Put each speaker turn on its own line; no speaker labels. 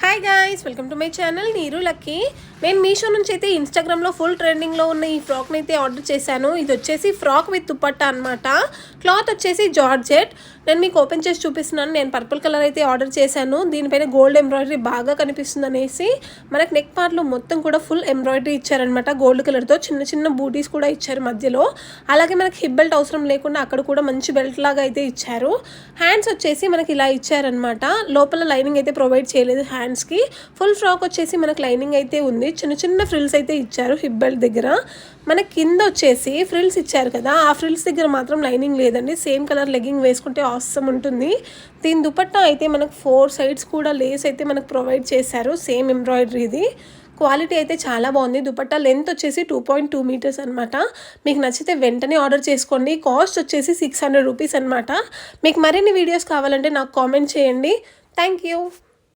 Hi guys, welcome to my channel నీరు lucky. నేను మీషో నుంచి అయితే ఇన్స్టాగ్రామ్లో ఫుల్ ట్రెండింగ్లో ఉన్న ఈ ఫ్రాక్ని అయితే ఆర్డర్ చేశాను. ఇది వచ్చేసి ఫ్రాక్ విత్ దుపట్టా అనమాట. క్లాత్ వచ్చేసి జార్జెట్. నేను మీకు ఓపెన్ చేసి చూపిస్తున్నాను. నేను పర్పుల్ కలర్ అయితే ఆర్డర్ చేశాను. దీనిపైన గోల్డ్ ఎంబ్రాయిడరీ బాగా కనిపిస్తుంది అనేసి మనకు నెక్ పార్ట్లో మొత్తం కూడా ఫుల్ ఎంబ్రాయిడరీ ఇచ్చారనమాట. గోల్డ్ కలర్తో చిన్న చిన్న బూటీస్ కూడా ఇచ్చారు మధ్యలో. అలాగే మనకి హిప్ బెల్ట్ అవసరం లేకుండా అక్కడ కూడా మంచి బెల్ట్ లాగా అయితే ఇచ్చారు. హ్యాండ్స్ వచ్చేసి మనకి ఇలా ఇచ్చారనమాట. లోపల లైనింగ్ అయితే ప్రొవైడ్ చేయలేదు హ్యాండ్స్కి. ఫుల్ ఫ్రాక్ వచ్చేసి మనకు లైనింగ్ అయితే ఉంది. చిన్న చిన్న ఫ్రిల్స్ అయితే ఇచ్చారు హిప్ బెల్ట్ దగ్గర. మన కింద వచ్చేసి ఫ్రిల్స్ ఇచ్చారు కదా, ఆ ఫ్రిల్స్ దగ్గర మాత్రం లైనింగ్ లేదండి. సేమ్ కలర్ లెగ్గింగ్ వేసుకుంటే ఆసమ్ ఉంటుంది. దీని దుపట్టా అయితే మనకు 4 సైడ్స్ కూడా లేస్ అయితే మనకు ప్రొవైడ్ చేశారు. సేమ్ ఎంబ్రాయిడరీది. క్వాలిటీ అయితే చాలా బాగుంది. దుపట్టా లెంత్ వచ్చేసి 2.2 మీటర్స్ అనమాట. మీకు నచ్చితే వెంటనే ఆర్డర్ చేసుకోండి. కాస్ట్ వచ్చేసి 600 రూపీస్ అనమాట. మీకు మరిన్ని వీడియోస్ కావాలంటే నాకు కామెంట్ చేయండి. Thank you.